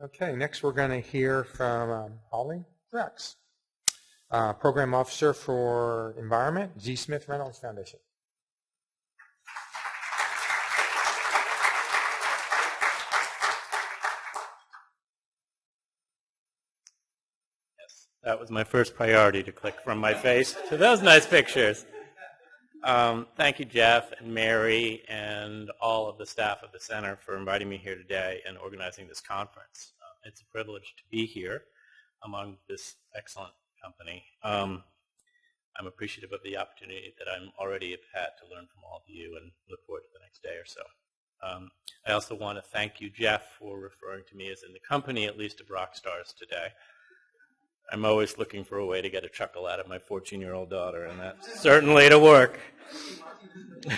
Okay, next we're going to hear from Hawley Truax, Program Officer for Environment, G. Smith Reynolds Foundation. Yes, that was my first priority, to click from my face to those nice pictures. Thank you, Jeff and Mary and all of the staff of the Center for inviting me here today and organizing this conference. It's a privilege to be here among this excellent company. I'm appreciative of the opportunity that I'm already have had to learn from all of you and look forward to the next day or so. I also want to thank you, Jeff, for referring to me as in the company, at least, of rock stars today. I'm always looking for a way to get a chuckle out of my 14-year-old daughter, and that's certainly to work.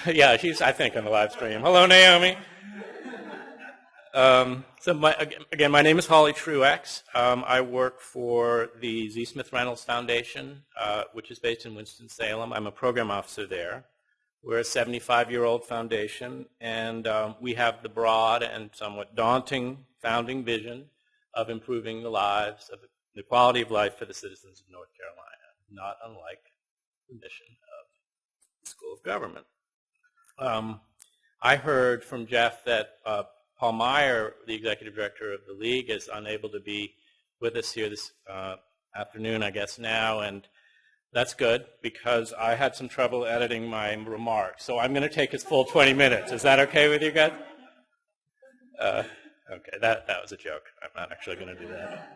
Yeah, she's, I think, on the live stream. Hello, Naomi. Again, my name is Hawley Truax. I work for the Z. Smith Reynolds Foundation, which is based in Winston-Salem. I'm a program officer there. We're a 75-year-old foundation, and we have the broad and somewhat daunting founding vision of improving the lives of the quality of life for the citizens of North Carolina, not unlike the mission of the School of Government. I heard from Jeff that Paul Meyer, the executive director of the League, is unable to be with us here this afternoon, I guess now, and that's good because I had some trouble editing my remarks. So I'm going to take his full 20 minutes. Is that okay with you guys? Okay, that was a joke. I'm not actually going to do that.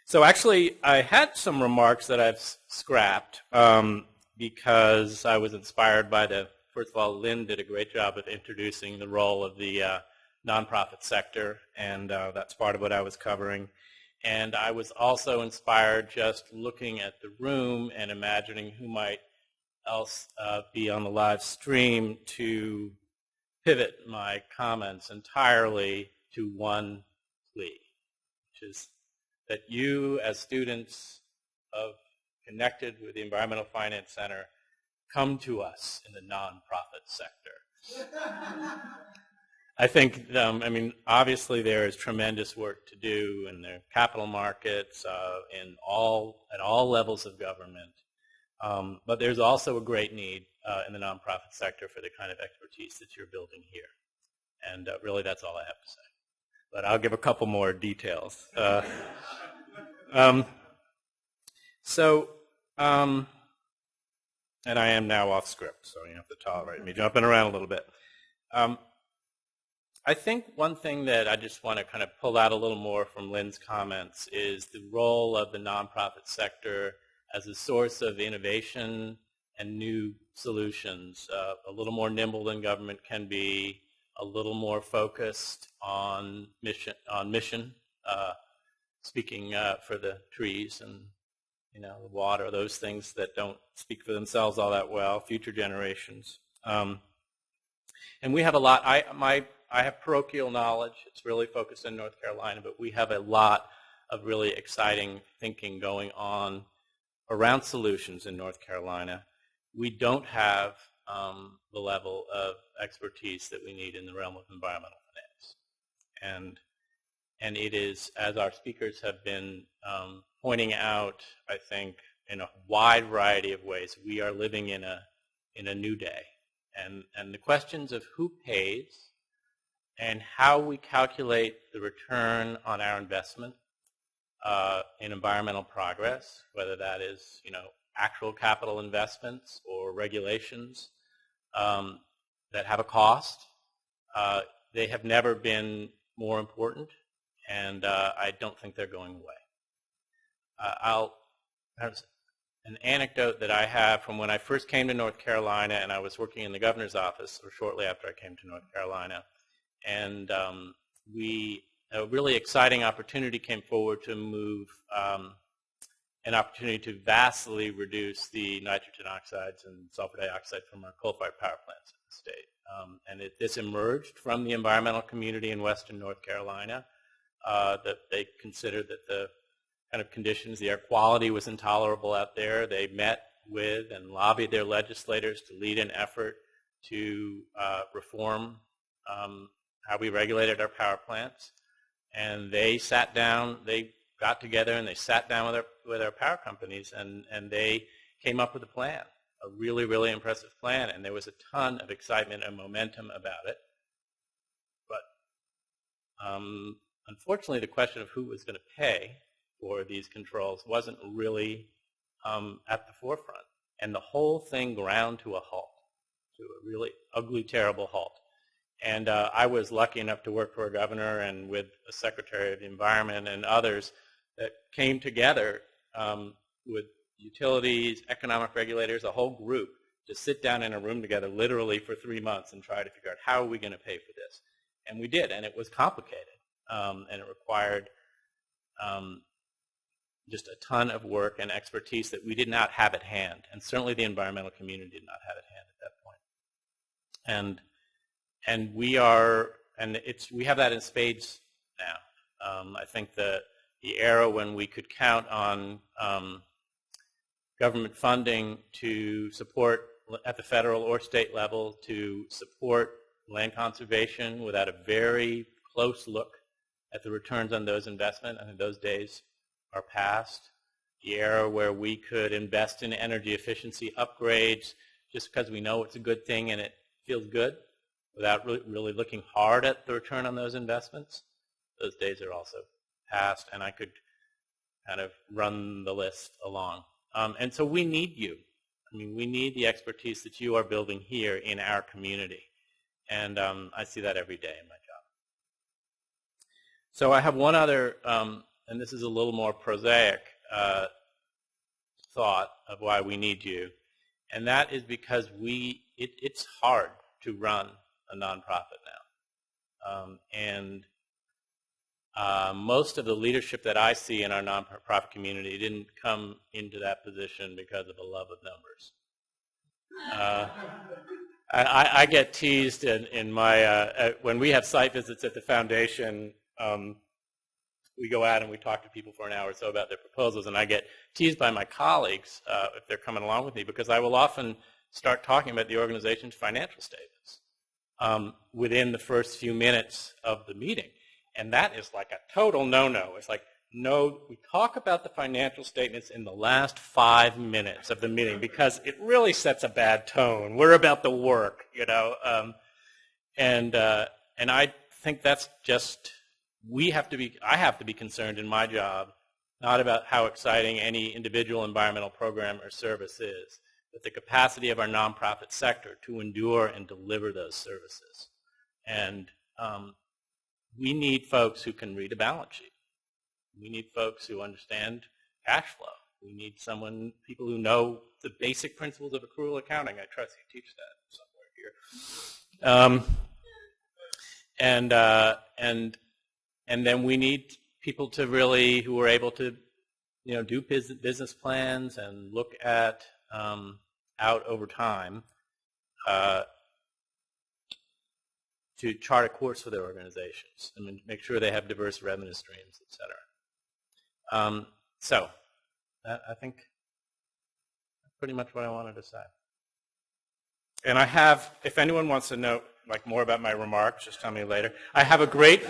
So actually, I had some remarks that I've scrapped because I was inspired by first of all, Lynn did a great job of introducing the role of the nonprofit sector, and that's part of what I was covering. And I was also inspired just looking at the room and imagining who might else be on the live stream to pivot my comments entirely to one plea, which is that you, as students connected with the Environmental Finance Center, come to us in the nonprofit sector. I think, obviously there is tremendous work to do in the capital markets, at all levels of government. But there's also a great need in the nonprofit sector for the kind of expertise that you're building here. And really, that's all I have to say. But I'll give a couple more details. And I am now off script, so you have to tolerate me jumping around a little bit. I think one thing that I just want to kind of pull out a little more from Lynn's comments is the role of the nonprofit sector as a source of innovation and new solutions, a little more nimble than government can be, a little more focused on mission, speaking for the trees and the water, those things that don't speak for themselves all that well, future generations. And we have a lot. I have parochial knowledge. It's really focused in North Carolina, but we have a lot of really exciting thinking going on around solutions in North Carolina. We don't have the level of expertise that we need in the realm of environmental finance. And it is, as our speakers have been pointing out, I think, in a wide variety of ways, we are living in a new day. And the questions of who pays and how we calculate the return on our investment in environmental progress, whether that is, actual capital investments or regulations that have a cost, they have never been more important, and I don't think they're going away. An anecdote that I have from when I first came to North Carolina, and I was working in the governor's office, or shortly after I came to North Carolina, and a really exciting opportunity came forward to move an opportunity to vastly reduce the nitrogen oxides and sulfur dioxide from our coal-fired power plants in the state. And this emerged from the environmental community in western North Carolina, that they considered that the kind of conditions, the air quality was intolerable out there. They met with and lobbied their legislators to lead an effort to reform how we regulated our power plants. And they sat down, they got together and they sat down with our power companies, and they came up with a plan, a really, really impressive plan. And there was a ton of excitement and momentum about it. But unfortunately, the question of who was going to pay for these controls wasn't really at the forefront. And the whole thing ground to a halt, to a really ugly, terrible halt. And I was lucky enough to work for a governor and with a Secretary of the Environment and others that came together with utilities, economic regulators, a whole group, to sit down in a room together literally for 3 months and try to figure out how are we going to pay for this. And we did, and it was complicated. And it required just a ton of work and expertise that we did not have at hand. And certainly the environmental community did not have at hand at that point. And we have that in spades now. I think the era when we could count on government funding to support at the federal or state level to support land conservation without a very close look at the returns on those investments, I think those days are past. The era where we could invest in energy efficiency upgrades just because we know it's a good thing and it feels good without really looking hard at the return on those investments, those days are also past, and I could kind of run the list along. And so we need you. I mean, we need the expertise that you are building here in our community. And I see that every day in my job. So I have one other, and this is a little more prosaic thought of why we need you. And that is because it's hard to run a nonprofit now. Most of the leadership that I see in our nonprofit community didn't come into that position because of a love of numbers. I get teased in my, when we have site visits at the foundation, we go out and we talk to people for an hour or so about their proposals, and I get teased by my colleagues if they're coming along with me, because I will often start talking about the organization's financial statements within the first few minutes of the meeting. And that is like a total no-no. It's like, no, we talk about the financial statements in the last 5 minutes of the meeting because it really sets a bad tone. We're about the work, you know. And I think that's just, I have to be concerned in my job, not about how exciting any individual environmental program or service is, but the capacity of our nonprofit sector to endure and deliver those services. And we need folks who can read a balance sheet. We need folks who understand cash flow. We need people who know the basic principles of accrual accounting. I trust you teach that somewhere here. And then we need people to really, who are able to, you know, do business plans and look at out over time to chart a course for their organizations and make sure they have diverse revenue streams, et cetera. So I think that's pretty much what I wanted to say. And I have, if anyone wants to know like more about my remarks, just tell me later. I have a great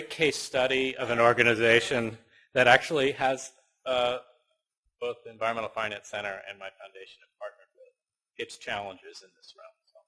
case study of an organization that actually has both the Environmental Finance Center and my foundation have partnered with its challenges in this realm. So.